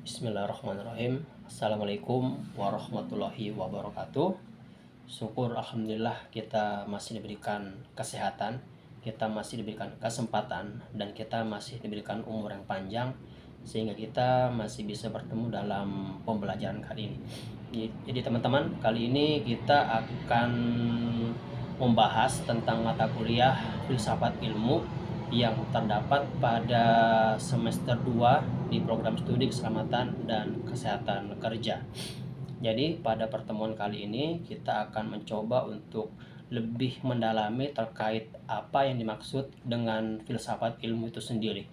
Bismillahirrahmanirrahim. Assalamualaikum warahmatullahi wabarakatuh. Syukur alhamdulillah kita masih diberikan kesehatan, kita masih diberikan kesempatan, dan kita masih diberikan umur yang panjang sehingga kita masih bisa bertemu dalam pembelajaran kali ini. Jadi teman-teman, kali ini kita akan membahas tentang mata kuliah filsafat ilmu yang terdapat pada semester 2 di program studi keselamatan dan kesehatan kerja. Jadi pada pertemuan kali ini kita akan mencoba untuk lebih mendalami terkait apa yang dimaksud dengan filsafat ilmu itu sendiri.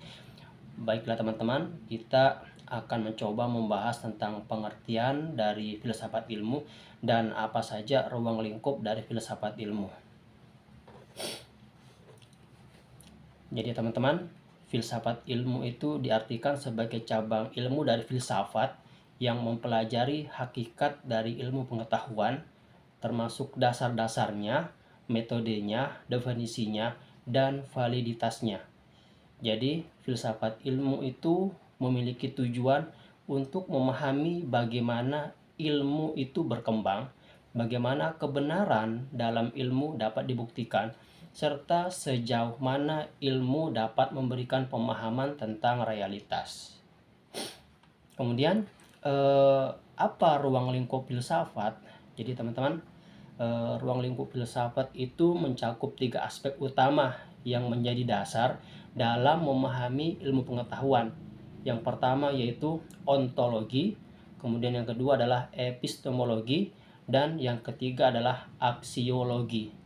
Baiklah teman-teman, kita akan mencoba membahas tentang pengertian dari filsafat ilmu dan apa saja ruang lingkup dari filsafat ilmu. Jadi teman-teman, filsafat ilmu itu diartikan sebagai cabang ilmu dari filsafat yang mempelajari hakikat dari ilmu pengetahuan, termasuk dasar-dasarnya, metodenya, definisinya, dan validitasnya. Jadi, filsafat ilmu itu memiliki tujuan untuk memahami bagaimana ilmu itu berkembang, bagaimana kebenaran dalam ilmu dapat dibuktikan, serta sejauh mana ilmu dapat memberikan pemahaman tentang realitas. Kemudian, apa ruang lingkup filsafat? Jadi teman-teman, ruang lingkup filsafat itu mencakup 3 aspek utama yang menjadi dasar dalam memahami ilmu pengetahuan. Yang pertama yaitu ontologi, kemudian yang kedua adalah epistemologi, dan yang ketiga adalah aksiologi.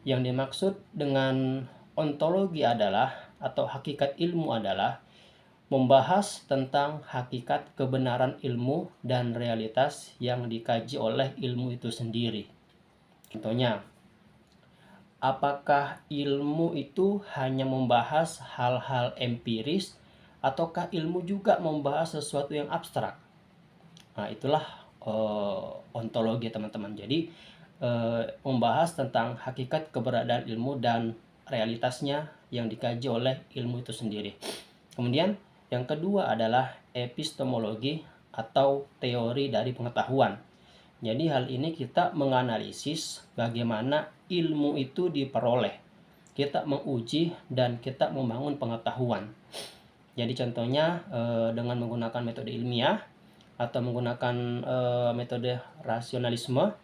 Yang dimaksud dengan ontologi adalah, atau hakikat ilmu adalah, membahas tentang hakikat kebenaran ilmu dan realitas yang dikaji oleh ilmu itu sendiri. Contohnya, apakah ilmu itu hanya membahas hal-hal empiris, ataukah ilmu juga membahas sesuatu yang abstrak? Nah, itulah ontologi teman-teman. Jadi, membahas tentang hakikat keberadaan ilmu dan realitasnya yang dikaji oleh ilmu itu sendiri. Kemudian yang kedua adalah epistemologi atau teori dari pengetahuan. Jadi hal ini kita menganalisis bagaimana ilmu itu diperoleh. Kita menguji dan kita membangun pengetahuan. Jadi contohnya dengan menggunakan metode ilmiah atau menggunakan metode rasionalisme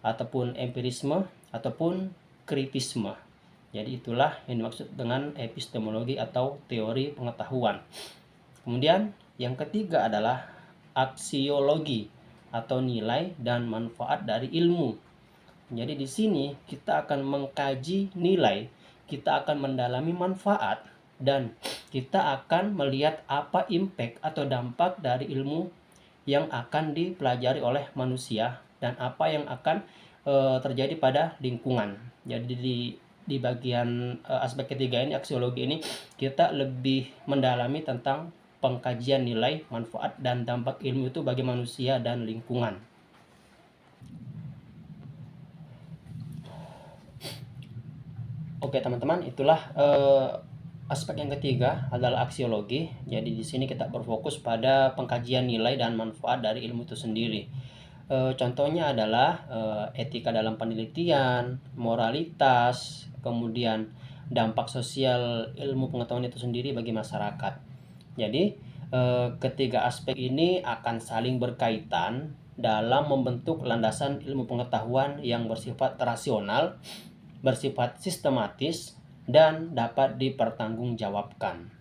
ataupun empirisme ataupun kritisme. Jadi itulah yang dimaksud dengan epistemologi atau teori pengetahuan. Kemudian yang ketiga adalah aksiologi atau nilai dan manfaat dari ilmu. Jadi di sini kita akan mengkaji nilai, kita akan mendalami manfaat, dan kita akan melihat apa impact atau dampak dari ilmu yang akan dipelajari oleh manusia dan apa yang akan terjadi pada lingkungan. Jadi di bagian aspek ketiga ini, aksiologi ini, kita lebih mendalami tentang pengkajian nilai, manfaat, dan dampak ilmu itu bagi manusia dan lingkungan. Oke teman-teman, itulah aspek yang ketiga adalah aksiologi. Jadi di sini kita berfokus pada pengkajian nilai dan manfaat dari ilmu itu sendiri. Contohnya adalah etika dalam penelitian, moralitas, kemudian dampak sosial ilmu pengetahuan itu sendiri bagi masyarakat. Jadi ketiga aspek ini akan saling berkaitan dalam membentuk landasan ilmu pengetahuan yang bersifat rasional, bersifat sistematis, dan dapat dipertanggungjawabkan.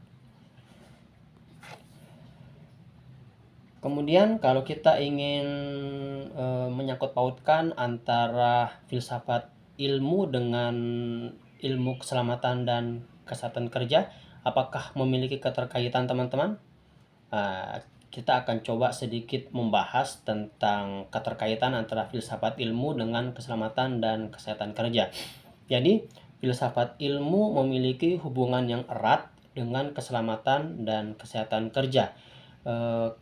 Kemudian kalau kita ingin menyangkut pautkan antara filsafat ilmu dengan ilmu keselamatan dan kesehatan kerja, apakah memiliki keterkaitan teman-teman? Kita akan coba sedikit membahas tentang keterkaitan antara filsafat ilmu dengan keselamatan dan kesehatan kerja. Jadi, filsafat ilmu memiliki hubungan yang erat dengan keselamatan dan kesehatan kerja.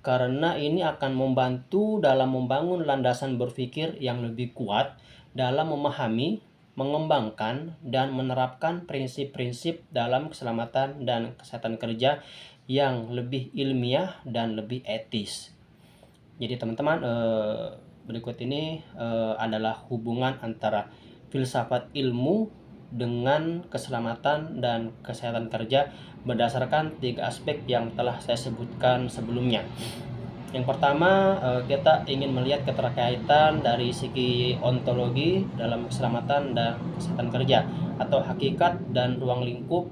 Karena ini akan membantu dalam membangun landasan berpikir yang lebih kuat dalam memahami, mengembangkan, dan menerapkan prinsip-prinsip dalam keselamatan dan kesehatan kerja yang lebih ilmiah dan lebih etis. Jadi teman-teman, berikut ini adalah hubungan antara filsafat ilmu dengan keselamatan dan kesehatan kerja berdasarkan 3 aspek yang telah saya sebutkan sebelumnya. Yang pertama, kita ingin melihat keterkaitan dari segi ontologi dalam keselamatan dan kesehatan kerja, atau hakikat dan ruang lingkup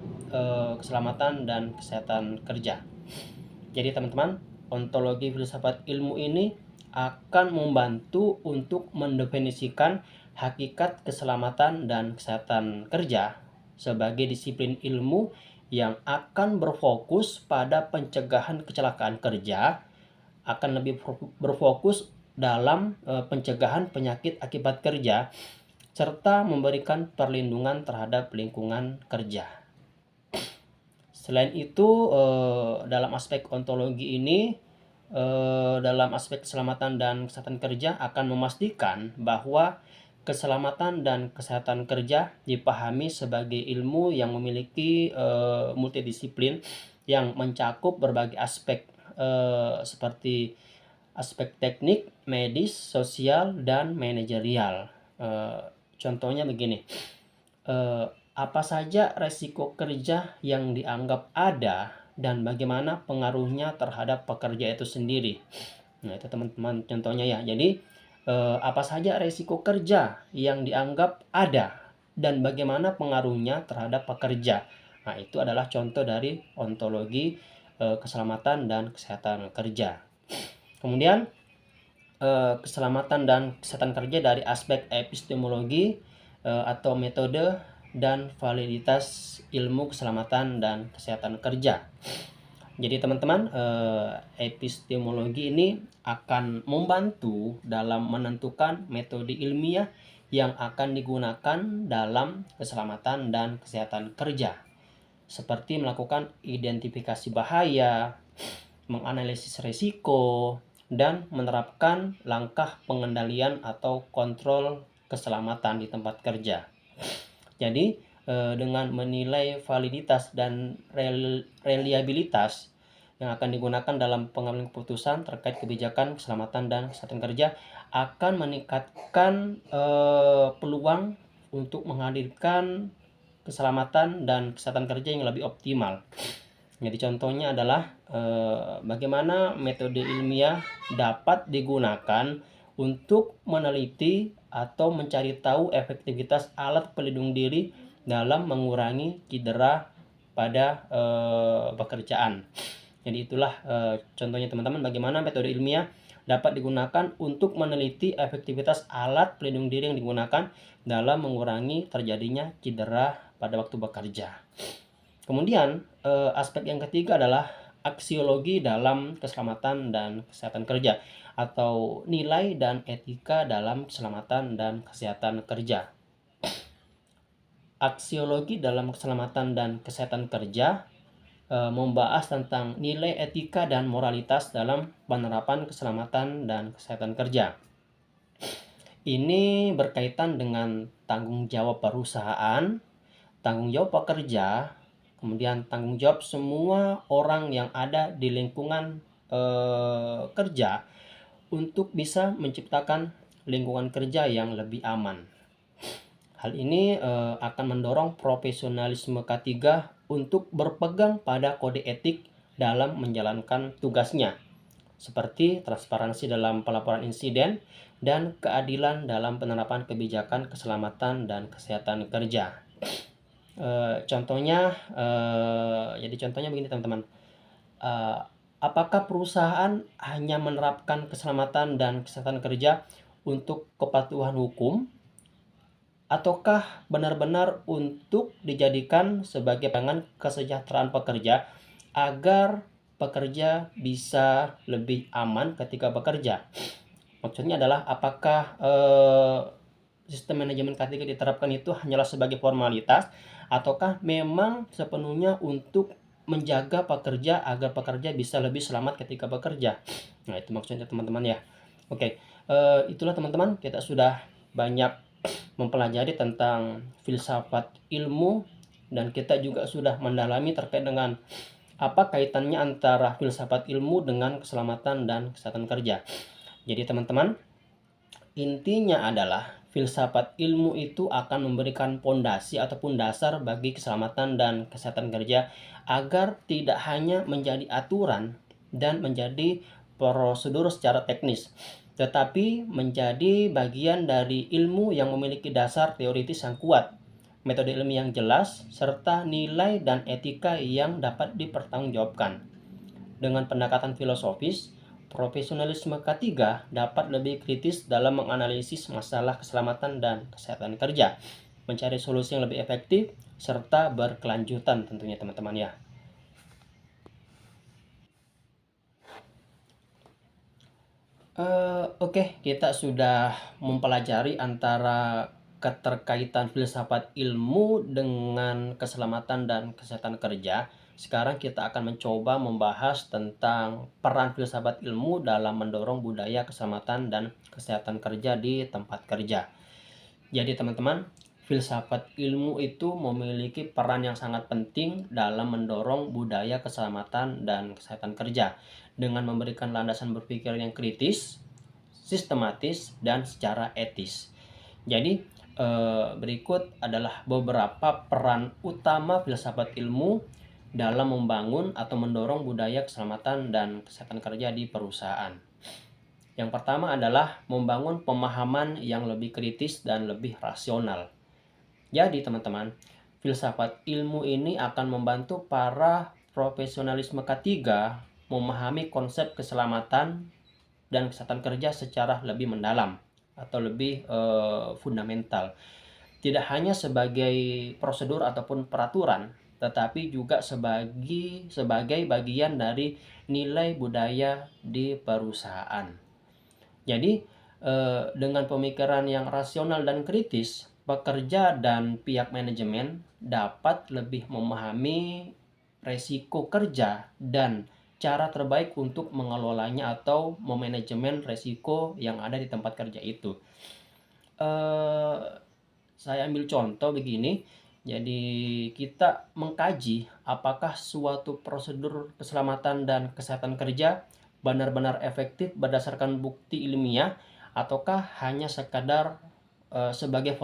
keselamatan dan kesehatan kerja. Jadi teman-teman, ontologi filsafat ilmu ini akan membantu untuk mendefinisikan hakikat keselamatan dan kesehatan kerja sebagai disiplin ilmu yang akan berfokus pada pencegahan kecelakaan kerja, akan lebih berfokus dalam pencegahan penyakit akibat kerja, serta memberikan perlindungan terhadap lingkungan kerja. Selain itu, dalam aspek ontologi ini, dalam aspek keselamatan dan kesehatan kerja akan memastikan bahwa keselamatan dan kesehatan kerja dipahami sebagai ilmu yang memiliki multidisiplin yang mencakup berbagai aspek, seperti aspek teknik, medis, sosial, dan manajerial. Contohnya begini, apa saja resiko kerja yang dianggap ada dan bagaimana pengaruhnya terhadap pekerja itu sendiri. Nah, itu teman-teman contohnya ya. Jadi, apa saja resiko kerja yang dianggap ada dan bagaimana pengaruhnya terhadap pekerja. Nah, itu adalah contoh dari ontologi keselamatan dan kesehatan kerja. Kemudian, keselamatan dan kesehatan kerja dari aspek epistemologi atau metode dan validitas ilmu keselamatan dan kesehatan kerja. Jadi teman-teman, epistemologi ini akan membantu dalam menentukan metode ilmiah yang akan digunakan dalam keselamatan dan kesehatan kerja, seperti melakukan identifikasi bahaya, menganalisis risiko, dan menerapkan langkah pengendalian atau kontrol keselamatan di tempat kerja. Jadi, dengan menilai validitas dan reliabilitas yang akan digunakan dalam pengambilan keputusan terkait kebijakan keselamatan dan kesehatan kerja akan meningkatkan peluang untuk menghadirkan keselamatan dan kesehatan kerja yang lebih optimal. Jadi contohnya adalah bagaimana metode ilmiah dapat digunakan untuk meneliti atau mencari tahu efektivitas alat pelindung diri dalam mengurangi cedera pada pekerjaan. Jadi itulah contohnya teman-teman, bagaimana metode ilmiah dapat digunakan untuk meneliti efektivitas alat pelindung diri yang digunakan dalam mengurangi terjadinya cedera pada waktu bekerja. Kemudian aspek yang ketiga adalah aksiologi dalam keselamatan dan kesehatan kerja, atau nilai dan etika dalam keselamatan dan kesehatan kerja. Aksiologi dalam keselamatan dan kesehatan kerja membahas tentang nilai etika dan moralitas dalam penerapan keselamatan dan kesehatan kerja. Ini berkaitan dengan tanggung jawab perusahaan, tanggung jawab pekerja, kemudian tanggung jawab semua orang yang ada di lingkungan kerja untuk bisa menciptakan lingkungan kerja yang lebih aman. Hal ini akan mendorong profesionalisme K3 untuk berpegang pada kode etik dalam menjalankan tugasnya, seperti transparansi dalam pelaporan insiden dan keadilan dalam penerapan kebijakan keselamatan dan kesehatan kerja. Contohnya begini teman-teman, apakah perusahaan hanya menerapkan keselamatan dan kesehatan kerja untuk kepatuhan hukum, ataukah benar-benar untuk dijadikan sebagai pangan kesejahteraan pekerja agar pekerja bisa lebih aman ketika bekerja? Maksudnya adalah apakah sistem manajemen K3 diterapkan itu hanyalah sebagai formalitas, ataukah memang sepenuhnya untuk menjaga pekerja agar pekerja bisa lebih selamat ketika bekerja. Nah, itu maksudnya teman-teman ya. Oke, itulah teman-teman, kita sudah banyak mempelajari tentang filsafat ilmu, dan kita juga sudah mendalami terkait dengan Apa kaitannya antara filsafat ilmu dengan keselamatan dan kesehatan kerja? Jadi teman-teman, intinya adalah filsafat ilmu itu akan memberikan pondasi ataupun dasar bagi keselamatan dan kesehatan kerja agar tidak hanya menjadi aturan dan menjadi prosedur secara teknis, tetapi menjadi bagian dari ilmu yang memiliki dasar teoritis yang kuat, metode ilmiah yang jelas, serta nilai dan etika yang dapat dipertanggungjawabkan. Dengan pendekatan filosofis, profesionalisme ketiga dapat lebih kritis dalam menganalisis masalah keselamatan dan kesehatan kerja, mencari solusi yang lebih efektif, serta berkelanjutan tentunya teman-teman ya. Oke, kita sudah mempelajari antara keterkaitan filsafat ilmu dengan keselamatan dan kesehatan kerja. Sekarang kita akan mencoba membahas tentang peran filsafat ilmu dalam mendorong budaya keselamatan dan kesehatan kerja di tempat kerja. Jadi teman-teman, filsafat ilmu itu memiliki peran yang sangat penting dalam mendorong budaya keselamatan dan kesehatan kerja dengan memberikan landasan berpikir yang kritis, sistematis, dan secara etis. Jadi berikut adalah beberapa peran utama filsafat ilmu dalam membangun atau mendorong budaya keselamatan dan kesehatan kerja di perusahaan. Yang pertama adalah membangun pemahaman yang lebih kritis dan lebih rasional. Jadi teman-teman, filsafat ilmu ini akan membantu para profesionalisme ketiga memahami konsep keselamatan dan kesehatan kerja secara lebih mendalam atau lebih fundamental. Tidak hanya sebagai prosedur ataupun peraturan, tetapi juga sebagai bagian dari nilai budaya di perusahaan. Jadi dengan pemikiran yang rasional dan kritis, pekerja dan pihak manajemen dapat lebih memahami resiko kerja dan cara terbaik untuk mengelolanya atau memanajemen resiko yang ada di tempat kerja itu. Saya ambil contoh begini. Jadi kita mengkaji apakah suatu prosedur keselamatan dan kesehatan kerja benar-benar efektif berdasarkan bukti ilmiah ataukah hanya sekadar sebagai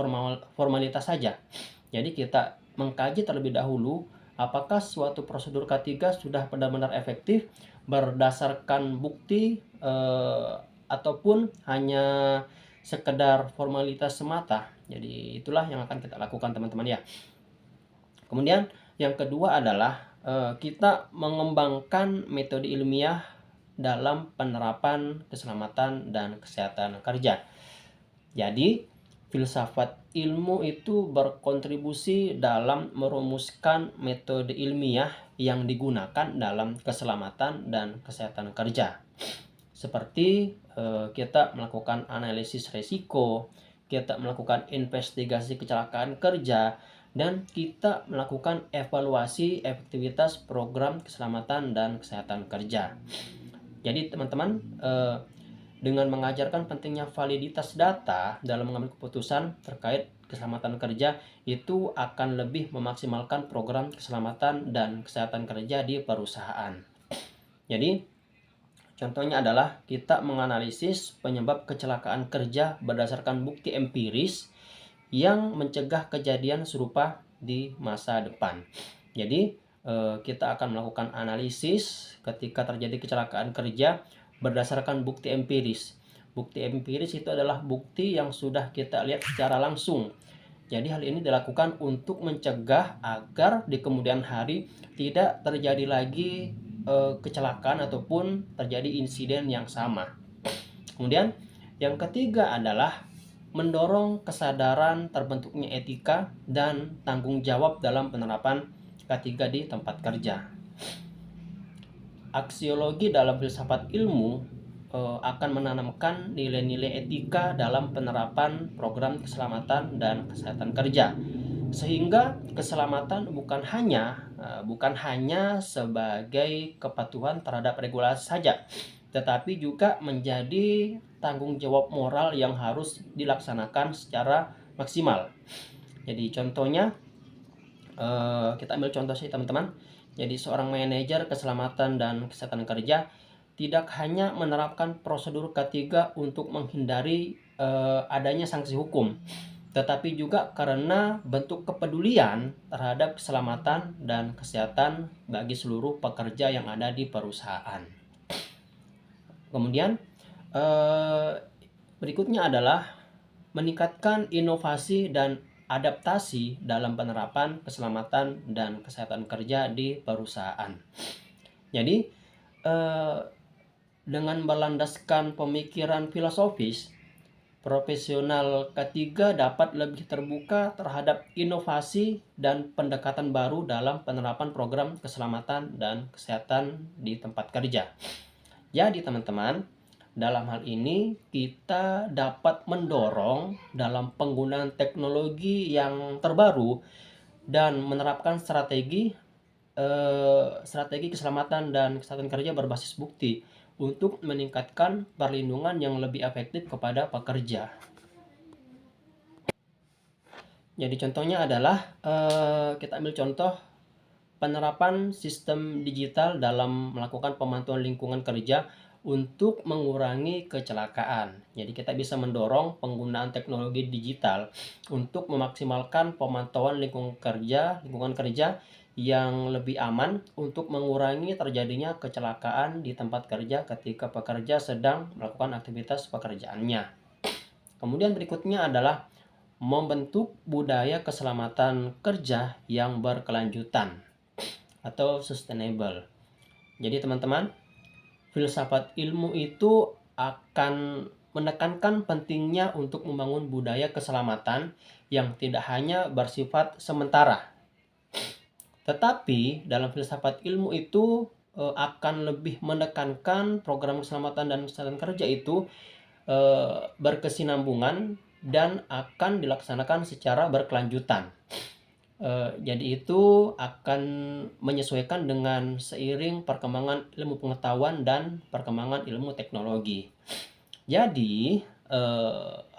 formalitas saja. Jadi kita mengkaji terlebih dahulu apakah suatu prosedur K3 sudah benar-benar efektif berdasarkan bukti ataupun hanya sekedar formalitas semata. Jadi itulah yang akan kita lakukan teman-teman ya. Kemudian yang kedua adalah kita mengembangkan metode ilmiah dalam penerapan keselamatan dan kesehatan kerja. Jadi filsafat ilmu itu berkontribusi dalam merumuskan metode ilmiah yang digunakan dalam keselamatan dan kesehatan kerja. Seperti kita melakukan analisis risiko, kita melakukan investigasi kecelakaan kerja, dan kita melakukan evaluasi efektivitas program keselamatan dan kesehatan kerja. Jadi teman-teman, dengan mengajarkan pentingnya validitas data dalam mengambil keputusan terkait keselamatan kerja, itu akan lebih memaksimalkan program keselamatan dan kesehatan kerja di perusahaan. Jadi contohnya adalah kita menganalisis penyebab kecelakaan kerja berdasarkan bukti empiris yang mencegah kejadian serupa di masa depan. Jadi kita akan melakukan analisis ketika terjadi kecelakaan kerja berdasarkan bukti empiris. Bukti empiris itu adalah bukti yang sudah kita lihat secara langsung. Jadi hal ini dilakukan untuk mencegah agar di kemudian hari tidak terjadi lagi kecelakaan ataupun terjadi insiden yang sama. Kemudian yang ketiga adalah mendorong kesadaran terbentuknya etika dan tanggung jawab dalam penerapan K3 di tempat kerja. Aksiologi dalam filsafat ilmu akan menanamkan nilai-nilai etika dalam penerapan program keselamatan dan kesehatan kerja, sehingga keselamatan bukan hanya sebagai kepatuhan terhadap regulasi saja, tetapi juga menjadi tanggung jawab moral yang harus dilaksanakan secara maksimal. Jadi contohnya, kita ambil contoh sih teman-teman. Jadi seorang manajer keselamatan dan kesehatan kerja tidak hanya menerapkan prosedur K3 untuk menghindari adanya sanksi hukum, tetapi juga karena bentuk kepedulian terhadap keselamatan dan kesehatan bagi seluruh pekerja yang ada di perusahaan. Kemudian berikutnya adalah meningkatkan inovasi dan adaptasi dalam penerapan keselamatan dan kesehatan kerja di perusahaan. Jadi dengan berlandaskan pemikiran filosofis, profesional ketiga dapat lebih terbuka terhadap inovasi dan pendekatan baru dalam penerapan program keselamatan dan kesehatan di tempat kerja. Jadi teman-teman, dalam hal ini kita dapat mendorong dalam penggunaan teknologi yang terbaru dan menerapkan strategi keselamatan dan kesehatan kerja berbasis bukti untuk meningkatkan perlindungan yang lebih efektif kepada pekerja. Jadi contohnya adalah kita ambil contoh penerapan sistem digital dalam melakukan pemantauan lingkungan kerja untuk mengurangi kecelakaan. Jadi kita bisa mendorong penggunaan teknologi digital untuk memaksimalkan pemantauan lingkungan kerja yang lebih aman untuk mengurangi terjadinya kecelakaan di tempat kerja ketika pekerja sedang melakukan aktivitas pekerjaannya. Kemudian berikutnya adalah membentuk budaya keselamatan kerja yang berkelanjutan atau sustainable. Jadi teman-teman, filsafat ilmu itu akan menekankan pentingnya untuk membangun budaya keselamatan yang tidak hanya bersifat sementara. Tetapi dalam filsafat ilmu itu akan lebih menekankan program keselamatan dan kesehatan kerja itu berkesinambungan dan akan dilaksanakan secara berkelanjutan. Jadi itu akan menyesuaikan dengan seiring perkembangan ilmu pengetahuan dan perkembangan ilmu teknologi. Jadi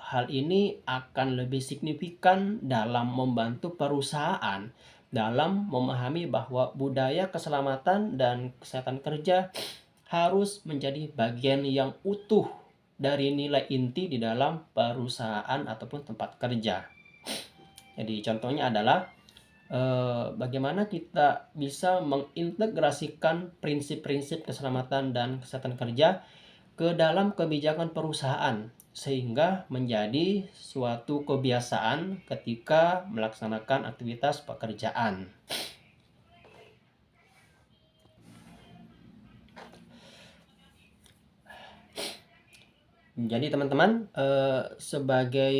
hal ini akan lebih signifikan dalam membantu perusahaan dalam memahami bahwa budaya keselamatan dan kesehatan kerja harus menjadi bagian yang utuh dari nilai inti di dalam perusahaan ataupun tempat kerja. Jadi contohnya adalah bagaimana kita bisa mengintegrasikan prinsip-prinsip keselamatan dan kesehatan kerja ke dalam kebijakan perusahaan sehingga menjadi suatu kebiasaan ketika melaksanakan aktivitas pekerjaan. Jadi teman-teman, sebagai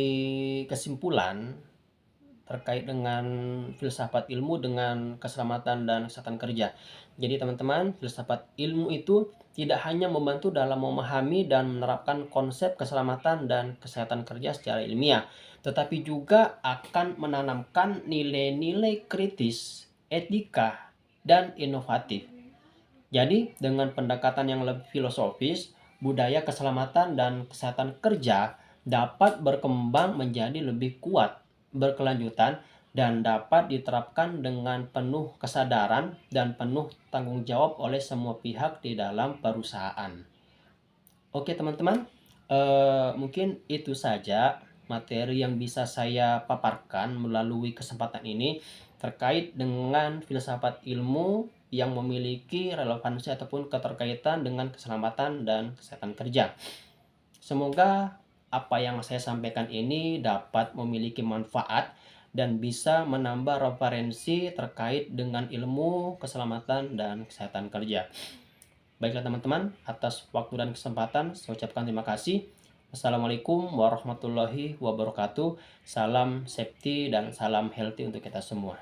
kesimpulan terkait dengan filsafat ilmu dengan keselamatan dan kesehatan kerja. Jadi teman-teman, filsafat ilmu itu tidak hanya membantu dalam memahami dan menerapkan konsep keselamatan dan kesehatan kerja secara ilmiah, tetapi juga akan menanamkan nilai-nilai kritis, etika, dan inovatif. Jadi dengan pendekatan yang lebih filosofis, budaya keselamatan dan kesehatan kerja dapat berkembang menjadi lebih kuat, berkelanjutan, dan dapat diterapkan dengan penuh kesadaran dan penuh tanggung jawab oleh semua pihak di dalam perusahaan. Oke teman-teman, mungkin itu saja materi yang bisa saya paparkan melalui kesempatan ini terkait dengan filsafat ilmu yang memiliki relevansi ataupun keterkaitan dengan keselamatan dan kesehatan kerja. Semoga apa yang saya sampaikan ini dapat memiliki manfaat dan bisa menambah referensi terkait dengan ilmu keselamatan dan kesehatan kerja. Baiklah teman-teman, atas waktu dan kesempatan saya ucapkan terima kasih. Assalamualaikum warahmatullahi wabarakatuh. Salam safety dan salam healthy untuk kita semua.